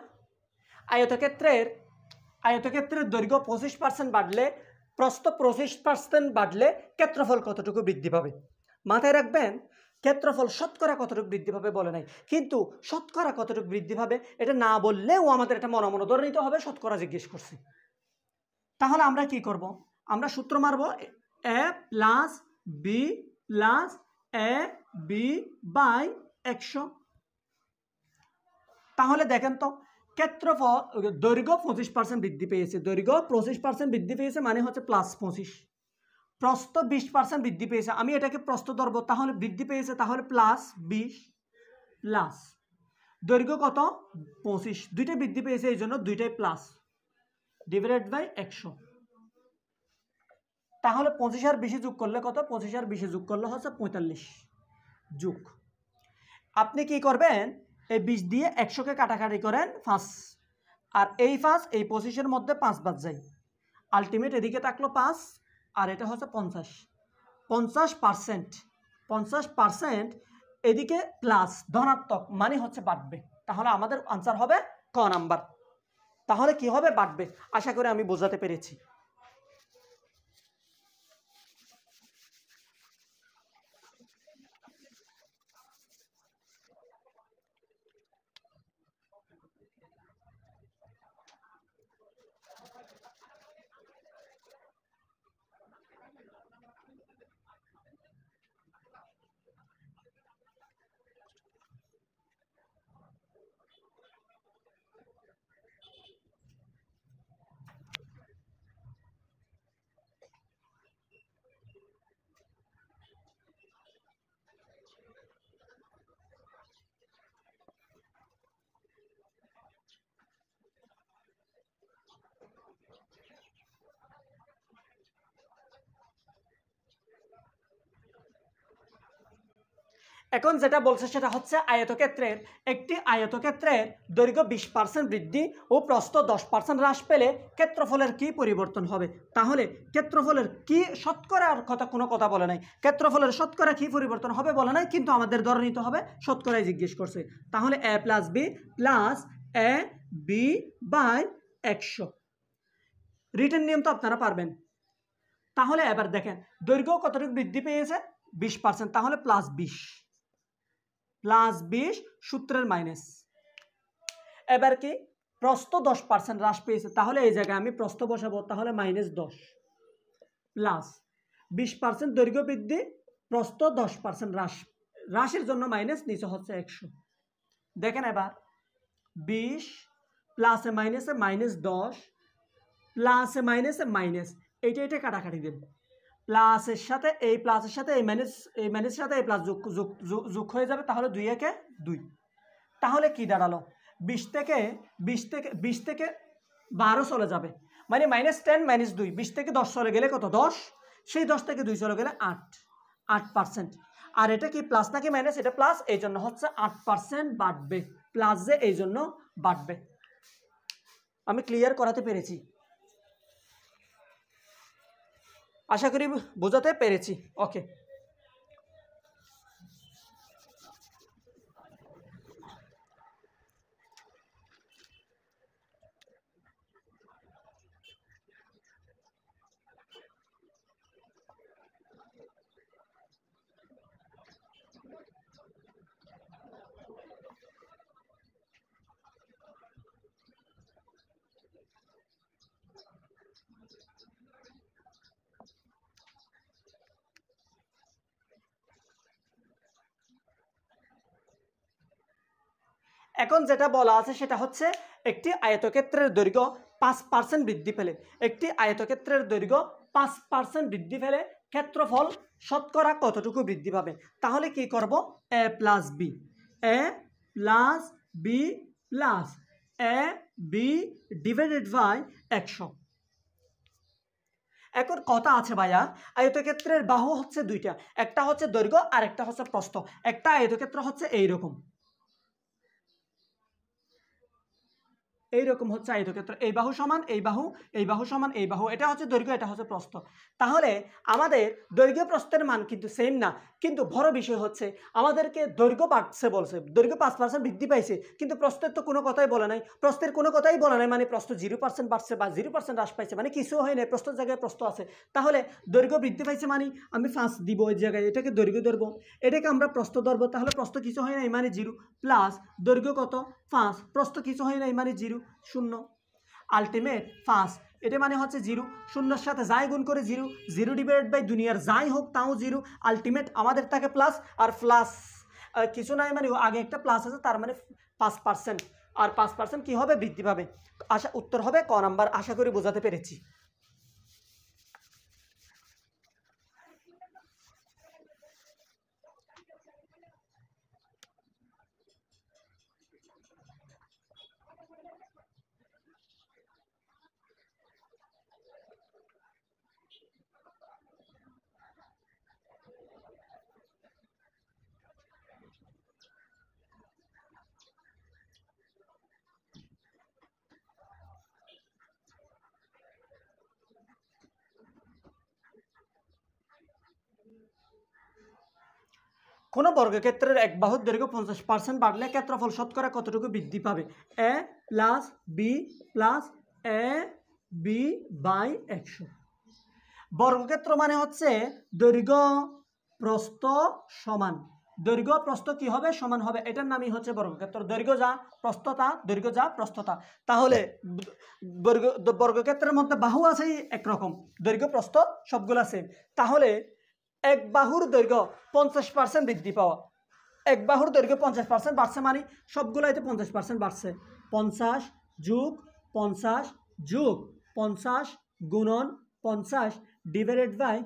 আয়তক্ষেত্রের দৈর্ঘ্য 25% বাড়লে, প্রস্থ 25% বাড়লে ক্ষেত্রফল কতটুকু বৃদ্ধি পাবে? মাথায় রাখবেন, ক্ষেত্রফল শতকরা কতটুকু বৃদ্ধি পাবে বলে নাই, কিন্তু শতকরা কতটুকু বৃদ্ধি পাবে এটা না বললেও আমাদের এটা মনে মনে ধরে নিতে হবে শতকরা জিজ্ঞেস করছি। তাহলে আমরা কি করব? আমরা সূত্র মারব a plus B plus A B by 100। তাহলে দেখেন তো, ক্ষেত্রফল দৈর্ঘ্য 25% বৃদ্ধি পেয়েছে, দৈর্ঘ্য 25% বৃদ্ধি পেয়েছে মানে হচ্ছে প্লাস 25। প্রস্থ 20% বৃদ্ধি পেয়েছে, আমি এটাকে প্রস্থ ধরবো, তাহলে বৃদ্ধি পেয়েছে, তাহলে প্লাস 20 প্লাস দৈর্ঘ্য কত 25, দুইটা বৃদ্ধি পেয়েছে এই জন্য দুইটাই প্লাস, ডিভাইডেড বাই 100। তাহলে 25 আর 20 যোগ করলে কত? 25 আর 20 যোগ করলে হচ্ছে 45 যোগ। আপনি কি করবেন? এই 20 দিয়ে 100কে কাটাকাটি করেন 5, আর এই 5 এই 25-এর মধ্যে 5 বাদ যায়, আলটিমেট এদিকে থাকলো 5 আর এটা হচ্ছে 50। 50% এদিকে প্লাস ধনাত্মক মানে হচ্ছে বাড়বে, তাহলে আমাদের আনসার হবে ক নাম্বার। তাহলে কি হবে? বাড়বে। আশা করি আমি বোঝাতে পেরেছি। এখন যেটা বলছে সেটা হচ্ছে একটি আয়তক্ষেত্রের দৈর্ঘ্য 20% বৃদ্ধি ও প্রস্থ 10% হ্রাস পেলে ক্ষেত্রফলের কি পরিবর্তন হবে? তাহলে ক্ষেত্রফলের কি শতকরার কোনো কথা বলে নাই, ক্ষেত্রফলের শতকরা কি পরিবর্তন হবে বলে নাই, কিন্তু আমাদের ধরে নিতে হবে শতকরাই জিজ্ঞেস করছে। তাহলে a plus B plus A B by 100। Written নিয়ম তো আপনারা পারবেন। তাহলে এবার দেখেন দৈর্ঘ্য কতটুকু বৃদ্ধি পেয়েছে? 20%, তাহলে প্লাস 20 সূত্রের মাইনাস। এবার কি? প্রস্থ 10% হ্রাস পেয়েছে, তাহলে এই জায়গায় আমি প্রস্থ বসাবো, তাহলে -10 প্লাস 20% দৈর্ঘ্য বৃদ্ধি, প্রস্থ 10% হ্রাসের জন্য মাইনাস, নিচে হচ্ছে 100। দেখেন এবার 20 প্লাসে মাইনাসে -10 প্লাসে মাইনাসে মাইনাস, এটা কাটাকাটি দেব, প্লাসের সাথে এই প্লাসের সাথে এই মাইনাসের সাথে এই প্লাস যোগ হয়ে যাবে, তাহলে 2 একে 2। তাহলে কি দাঁড়ালো? 20 থেকে 12 চলে যাবে, মানে -10 -2, 20 থেকে 10 চলে গেলে কত? 10, সেই 10 থেকে 2 চলে গেলে 8%। আর এটা কি প্লাস নাকি মাইনাস? এটা প্লাস, এই জন্য হচ্ছে 8% বাড়বে, প্লাস যে এই জন্য বাড়বে। আমি ক্লিয়ার করাতে পেরেছি? আশা করি বোঝাতে পেরেছি। ওকে, এখন যেটা বলা আছে সেটা হচ্ছে একটি আয়তক্ষেত্রের দৈর্ঘ্য 5% বৃদ্ধি পেলে, একটি আয়তক্ষেত্রের দৈর্ঘ্য 5% বৃদ্ধি পেলে ক্ষেত্রফল শতকরা কতটুকু বৃদ্ধি পাবে? তাহলে কি করব? a plus B plus A B divided by 100। এখন কথা আছে ভাইয়া, আয়তক্ষেত্রের বাহু হচ্ছে দুইটা, একটা হচ্ছে দৈর্ঘ্য আর একটা হচ্ছে প্রস্থ। একটা আয়তক্ষেত্র হচ্ছে এইরকম, এইরকম হচ্ছে আয়তক্ষেত্র, এই বাহু সমান এই বাহু, এই বাহু সমান এই বাহু, এটা হচ্ছে দৈর্ঘ্য, এটা হচ্ছে প্রস্থ। তাহলে আমাদের দৈর্ঘ্য প্রস্থের মান কিন্তু সেম না, কিন্তু বড় বিষয় হচ্ছে আমাদেরকে দৈর্ঘ্য বাড়ছে বলছে, দৈর্ঘ্য 5% বৃদ্ধি পাইছে, কিন্তু প্রস্থের তো কোনো কথাই বলে নাই, প্রস্থের কোনো কথাই বলে নাই, মানে প্রস্থ 0% বাড়ছে বা 0% হ্রাস পাইছে, মানে কিছু হয় নাই, প্রস্থের জায়গায় প্রস্থ আছে। তাহলে দৈর্ঘ্য বৃদ্ধি পাইছে মানে আমি 5 দিব ওই জায়গায়, এটাকে দৈর্ঘ্য ধরবো, এটাকে আমরা প্রস্থ ধরবো, তাহলে প্রস্থ কিছু হয় নাই মানে 0, প্লাস দৈর্ঘ্য কত 5, প্রস্থ কিছু হয় নাই মানে 0, 0, আলটিমেট 5, এটা মানে হচ্ছে 0, শূন্যর সাথে যাই গুণ করে 0, 0 ডিভাইডেড বাই দুনিয়ার যাই হোক তাও 0, আলটিমেট আমাদের থাকে প্লাস, আর প্লাস কিছু নাই মানে আগে একটা প্লাস আছে, তার মানে 5%, আর 5% কি হবে, বৃদ্ধি পাবে। উত্তর হবে ক নাম্বার। আশা করি বোঝাতে পেরেছি। কোনো বর্গক্ষেত্রের এক বাহুর দৈর্ঘ্য 50% বাড়লে ক্ষেত্রফল শতকরা কতটুকু বৃদ্ধি পাবে? a plus B plus A B by 100। বর্গক্ষেত্র মানে হচ্ছে দৈর্ঘ্য প্রস্থ সমান, দৈর্ঘ্য প্রস্থ কি হবে, সমান হবে, এটার নামই হচ্ছে বর্গক্ষেত্র। দৈর্ঘ্য যা প্রস্থতা, দৈর্ঘ্য যা প্রস্থতা। তাহলে বর্গক্ষেত্রের মধ্যে বাহু আছে একরকম, দৈর্ঘ্য প্রস্থ সবগুলা সেম। তাহলে এক বাহুর দৈর্ঘ্য 50% বৃদ্ধি পাওয়া, এক বাহুর দৈর্ঘ্য 50% বাড়ছে মানে সবগুলাইতে 50% বাড়ছে। 50 যোগ 50 যোগ 50 গুণন 50 ডিভাইডেড বাই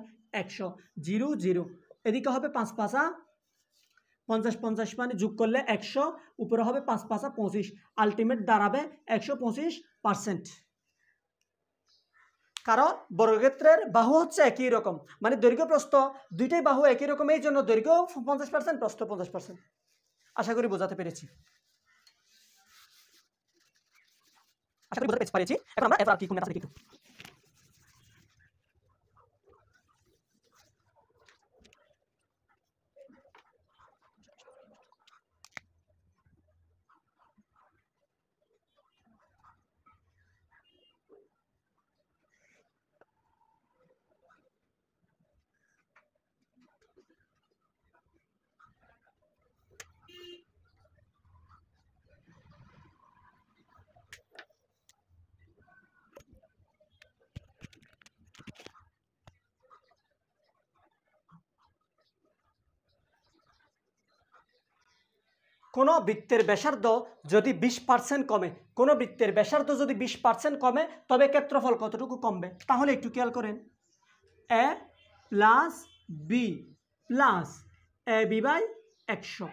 100, 0 0, এদিকে হবে 5 5 50 50 মানে যোগ করলে 100, উপরে হবে 5 5 25, আলটিমেট দাঁড়াবে 125%। কারণ বর্গক্ষেত্রের বাহু হচ্ছে একই রকম, মানে দৈর্ঘ্য প্রস্থ দুইটাই বাহু একই রকম, এই জন্য দৈর্ঘ্য 50%, প্রস্থ 50%। আশা করি বোঝাতে পেরেছি। এখন আমরা এবার কি কোন আছে দেখি। কোনো বৃত্তের ব্যাসার্ধ যদি 20% কমে, কোনো বৃত্তের ব্যাসার্ধ যদি 20% কমে, তবে ক্ষেত্রফল কতটুকু কমবে? তাহলে একটু খেয়াল করেন, A plus B plus A B by 100।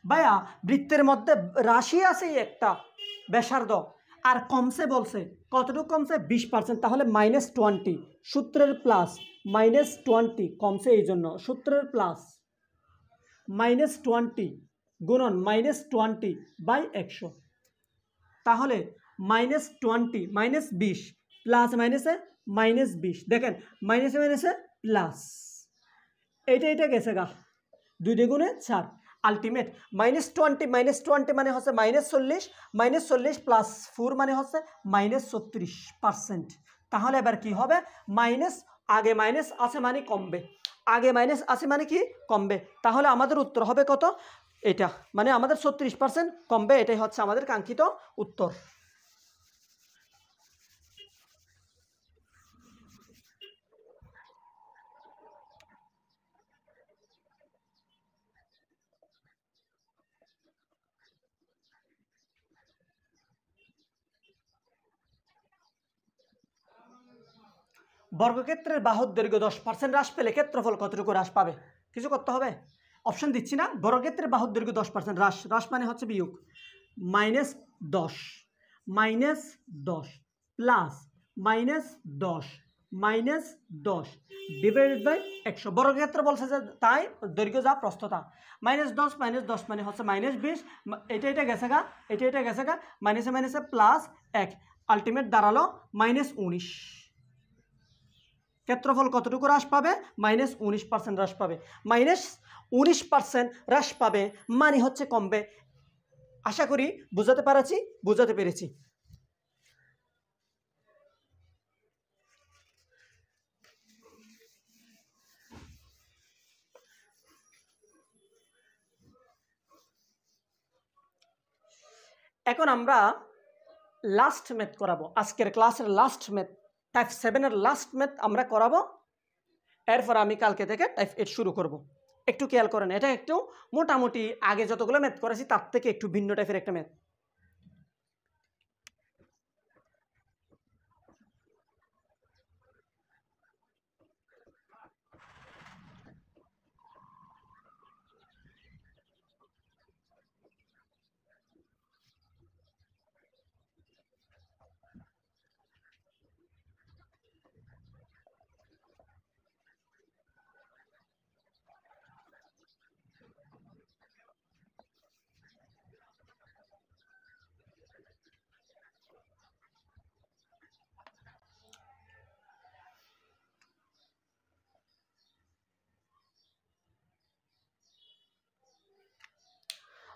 ভাইয়া বৃত্তের মধ্যে রাশি আছে একটা ব্যাসার্ধ, আর কমছে বলছে, কতটুকু কমছে? 20%, তাহলে -20, সূত্রের প্লাস -20 কমছে, এই জন্য সূত্রের প্লাস -20 গুণন -20 বাই 100, তাহলে -20 -20 প্লাস মাইনাসে -20, দেখেন মাইনাসে মাইনাসে প্লাস, এটা গেছে গা, 2 দ্বিগুণে 4, আলটিমেট -20 মানে হচ্ছে -40, -40 প্লাস 4 মানে হচ্ছে -36%। তাহলে এবার কি হবে, আগে মাইনাস আছে মানে কমবে, আগে মাইনাস আছে মানে কি কমবে, তাহলে আমাদের উত্তর হবে কত? এটা মানে আমাদের 36% কমবে, এটাই হচ্ছে আমাদের কাঙ্ক্ষিত উত্তর। বর্গক্ষেত্রের বাহুর দৈর্ঘ্য 10% হ্রাস পেলে ক্ষেত্রফল কতটুকু হ্রাস পাবে? কিছু করতে হবে, অপশন দিচ্ছি না। বর্গক্ষেত্রের বাহুর দৈর্ঘ্য 10% হ্রাস মানে হচ্ছে বিয়োগ -10 প্লাস -10 -10 ডিভাইডেড বাই 100। বর্গক্ষেত্র বলছে যে তাই দৈর্ঘ্য যা প্রস্থতা -10 -10 মানে হচ্ছে -20। এটা গেছে গা, এটা গেছে গা, মাইনাসে মাইনাসে +1, আলটিমেট দাঁড়ালো -19। ক্ষেত্রফল কতটুকু হ্রাস পাবে? -19% হ্রাস পাবে। -19% হ্রাস পাবে মানে হচ্ছে কমবে। আশা করি বুঝাতে পেরেছি। এখন আমরা লাস্ট ম্যাথ করাবো, আজকের ক্লাসের লাস্ট ম্যাথ, টাইপ 7-এর লাস্ট ম্যাথ আমরা করাবো। এরপর আমি কালকে থেকে টাইপ 8 শুরু করব। একটু খেয়াল করেন, এটা একটু মোটামুটি আগে যতগুলো ম্যাথ করেছি তার থেকে একটু ভিন্ন টাইপের একটা ম্যাথ।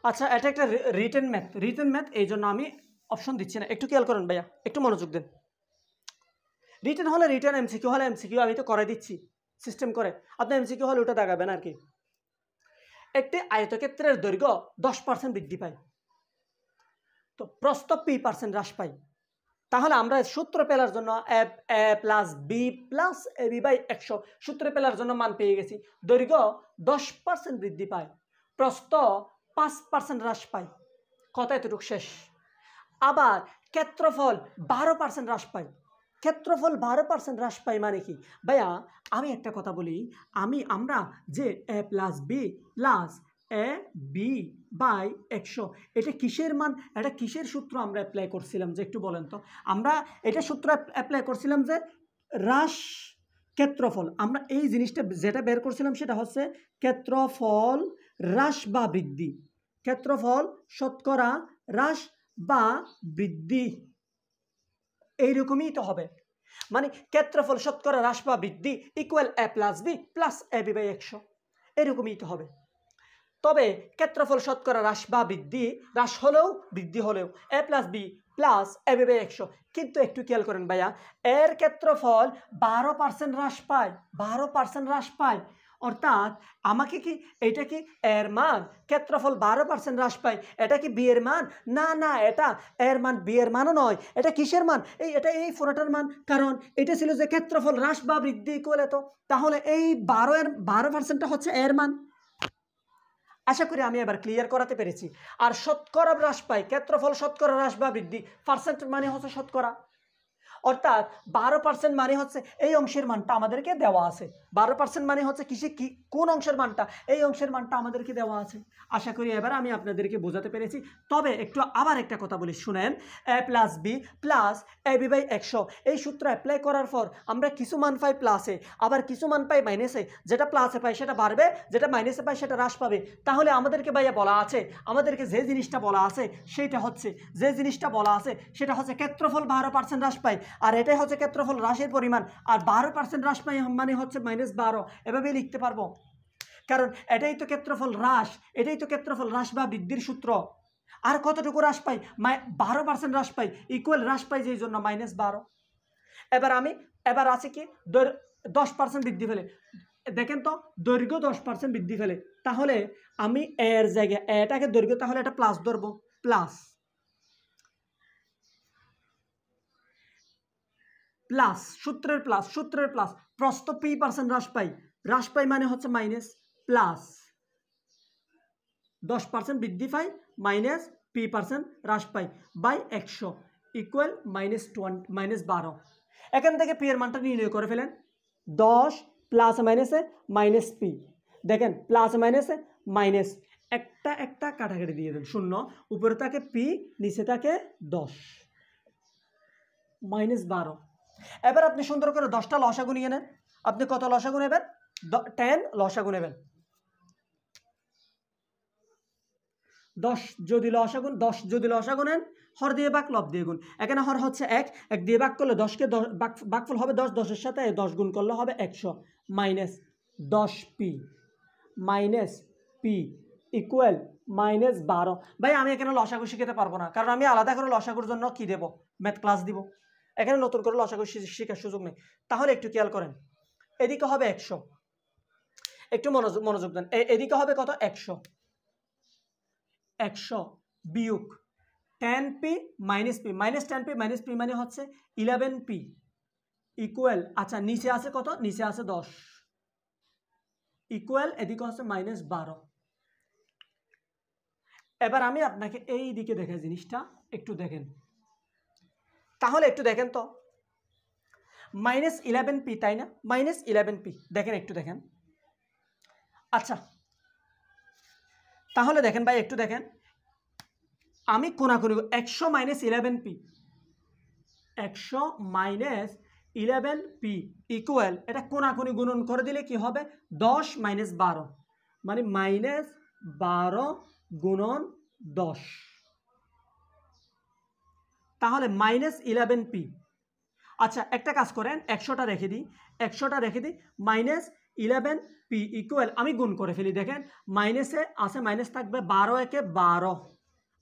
আচ্ছা, এটা একটা রিটেন ম্যাথ, এই জন্য আমি অপশন দিচ্ছি না। একটু খেয়াল করেন ভাইয়া, একটু মনোযোগ দেন। রিটেন হলে রিটেন, এমসিকিউ হলে এমসিকিউ, আমি তো করে দিচ্ছি সিস্টেম করে। আপনি এমসিকিউ হলে ওটা দাগাবেন আর কি। একটি আয়তক্ষেত্রের দৈর্ঘ্য 10% বৃদ্ধি পায়, তো প্রস্থ p% হ্রাস পায়। তাহলে আমরা সূত্র পেলার জন্য a + b + ab/100 সূত্র পেলার জন্য মান পেয়ে গেছি। দৈর্ঘ্য 10% বৃদ্ধি পায়, প্রস্থ 5% হ্রাস পায়। কথা এতটুকু শেষ। আবার ক্ষেত্রফল 12% হ্রাস পায়। ক্ষেত্রফল 12% হ্রাস পায় মানে কি ভাইয়া? আমি একটা কথা বলি, আমরা যে a + b + ab/100 এটা কিসের মান, এটা কিসের সূত্র আমরা অ্যাপ্লাই করছিলাম যে একটু বলেন তো? আমরা এটা সূত্র অ্যাপ্লাই করছিলাম যে হ্রাস ক্ষেত্রফল। আমরা এই জিনিসটা যেটা বের করছিলাম সেটা হচ্ছে ক্ষেত্রফল হ্রাস বা বৃদ্ধি, ক্ষেত্রফল শতকরা হ্রাস বা বৃদ্ধি, এইরকমই তো হবে। মানে ক্ষেত্রফল শতকরা হ্রাস বা বৃদ্ধি ইকুয়াল a + b + ab/100, এরকমই তো হবে। তবে ক্ষেত্রফল শতকরা হ্রাস বা হ্রাস হলেও বৃদ্ধি হলেও a + b + ab/100, কিন্তু একটু খেয়াল করেন ভাইয়া, এর ক্ষেত্রফল 12% হ্রাস পায়, 12% হ্রাস পায়। অর্থাৎ আমাকে কি এটা কি এর মান? ক্ষেত্রফল 12% হ্রাস পায়, এটা কি বি এর মান? না না, এটা এর মান বি এর মানও নয়। এটা কিসের মান? এটা এই পুরোটার মান, কারণ এটা ছিল যে ক্ষেত্রফল হ্রাস বা বৃদ্ধি ইকুয়াল এত। তাহলে এই 12% হচ্ছে এর মান। আশা করি আমি এবার ক্লিয়ার করাতে পেরেছি। আর শতকরা হ্রাস পায়, ক্ষেত্রফল শতকরা হ্রাস বা বৃদ্ধি, পার্সেন্ট মানে হচ্ছে শতকরা। অর্থাৎ 12% মানে হচ্ছে এই অংশের মানটা আমাদেরকে দেওয়া আছে। 12% মানে হচ্ছে কোন অংশের মানটা? এই অংশের মানটা আমাদেরকে দেওয়া আছে। আশা করি এবার আমি আপনাদেরকে বোঝাতে পেরেছি। তবে একটু আবার একটা কথা বলি, শুনেন। a + b + ab/100 এই সূত্র অ্যাপ্লাই করার পর আমরা কিছু মান পাই প্লাসে, আবার কিছু মান পাই মাইনাসে। যেটা প্লাসে পাই সেটা বাড়বে, যেটা মাইনাসে পাই সেটা হ্রাস পাবে। তাহলে আমাদেরকে ভাইয়া বলা আছে, আমাদেরকে যে জিনিসটা বলা আছে সেটা হচ্ছে ক্ষেত্রফল 12% হ্রাস পায়, আর এটাই হচ্ছে ক্ষেত্রফল হ্রাসের পরিমাণ। আর 12% হ্রাস পায় মানে হচ্ছে -12, এভাবেই লিখতে পারবো। কারণ এটাই তো ক্ষেত্রফল হ্রাস বা বৃদ্ধির সূত্র। আর কতটুকু হ্রাস পাই? 12% হ্রাস পাই, ইকুয়াল হ্রাস পাই যেই জন্য -12। এবার আছে কি 10% বৃদ্ধি পেলে, দেখেন তো দৈর্ঘ্য 10% বৃদ্ধি পেলে, তাহলে আমি এর জায়গায় এটাকে দৈর্ঘ্য, তাহলে এটা প্লাস ধরবো, প্লাস সূত্রের প্লাস প্রস্থ p% হ্রাস পাই মানে হচ্ছে মাইনাস, প্লাস 10% বৃদ্ধি পাই মাইনাস p% হ্রাস পাই বাই 100 ইকুয়াল -12। এখান থেকে p এর মানটা নির্ণয় করে ফেলেন। 10 প্লাস মাইনাসে মাইনাস p, দেখেন প্লাস মাইনাসে মাইনাস, একটা কাটাকাটি দিয়ে দেন, শূন্য, উপরে থাকে p, নিচে থাকে 10, -12। এবার আপনি সুন্দর করে 10টা লসাগু নিয়ে নেন। আপনি কত লসাগু নেবেন? 10 লসাগু নেবেন। 10 যদি লসাগু নেন, হর দিয়ে ভাগ, লব দিয়ে গুণ। এখানে হর হচ্ছে 1 দিয়ে ভাগ করলে 10কে ভাগফল হবে 10, 10-এর সাথে 10 গুণ করলে হবে 100 minus 10p minus p equal minus 12। ভাই আমি এখানে লসাগু শিখাতে পারবো না, কারণ আমি আলাদা করে লসাগুর জন্য কি দেব? ম্যাথ ক্লাস দিব। এখানে নতুন করে লসাগু শেখার সুযোগ নেই। তাহলে একটু খেয়াল করেন, এদিকে হবে 100, একটু মনোযোগ দেন। এদিকে হবে কত? 100 বিয়োগ 10p minus p, minus 10p minus p মানে হচ্ছে 11p ইকুয়াল, আচ্ছা নিচে আছে কত? নিচে আছে 10 ইকুয়াল, এদিকে হচ্ছে মাইনাস 12। এবার আমি আপনাকে এই দিকে দেখে জিনিসটা একটু দেখেন, তাহলে একটু দেখেন তো, মাইনাস 11p তাই না? মাইনাস 11p দেখেন, একটু দেখেন। আচ্ছা তাহলে দেখেন ভাই, একটু দেখেন, আমি কোনাকুনি 100 minus 11p, 100 minus 11p equal, এটা কোনাকুনি গুণন করে দিলে কি হবে? 10 মাইনাস 12 মানে মাইনাস 12 গুণন 10, তাহলে মাইনাস 11p। আচ্ছা একটা কাজ করেন, 100টা রেখে দিই, মাইনাস 11p ইকুয়াল, আমি গুণ করে ফেলি। দেখেন মাইনাসে আছে মাইনাস থাকবে, 12 একে 12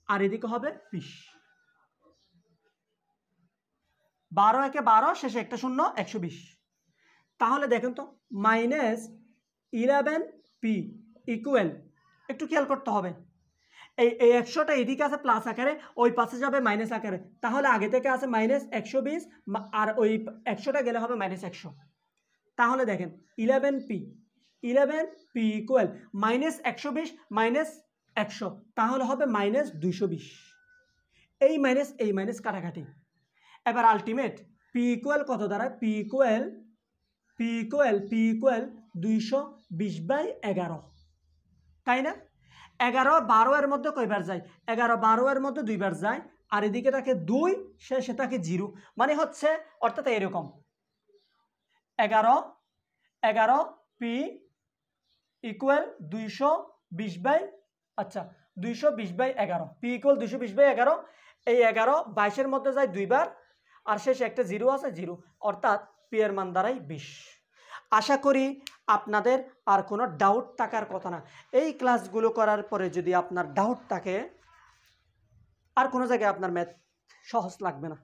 আর এদিকে হবে 20, 12 একে 12 শেষে একটা শূন্য, 120। তাহলে দেখেন তো মাইনাস 11p ইকুয়াল, একটু খেয়াল করতে হবে, এই 100টা এদিকে আছে প্লাস আকারে, ওই পাশে যাবে মাইনাস আকারে। তাহলে আগে থেকে আছে মাইনাস 120 আর ওই 100টা গেলে হবে মাইনাস 100। তাহলে দেখেন 11p ইকুয়াল মাইনাস 120 মাইনাস 100, তাহলে হবে মাইনাস 220। এই মাইনাস কাটাকাটি। এবার আলটিমেট p ইকুয়াল কত দাঁড়ায়? p ইকুয়াল 220/11, তাই না? 11 12 এর মধ্যে কয়বার যায়? 11 12 এর মধ্যে 2 বার যায়, আর এদিকে থাকে 2, শেষে থাকে 0, মানে হচ্ছে অর্থাৎ এরকম 11p ইকুয়াল 220/11, p ইকুয়াল 220/11। এই 11 22-এর মধ্যে যায় 2 বার, আর শেষে একটা 0 আছে, 0, অর্থাৎ p এর মান দাঁড়ায় 20। আশা করি আপনাদের আর কোনো ডাউট থাকার কথা না। এই ক্লাসগুলো করার পরে যদি আপনার ডাউট থাকে, আর কোনো জায়গায় আপনার ম্যাথ সহজ লাগবে না,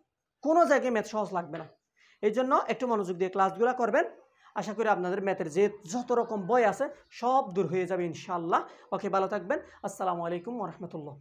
কোনো জায়গায় ম্যাথ সহজ লাগবে না। এই জন্য একটু মনোযোগ দিয়ে ক্লাসগুলো করবেন। আশা করি আপনাদের ম্যাথের যে যত রকম বই আছে সব দূর হয়ে যাবে ইনশাআল্লাহ। ওকে, ভালো থাকবেন। আসসালামু আলাইকুম ওয়া রাহমাতুল্লাহ।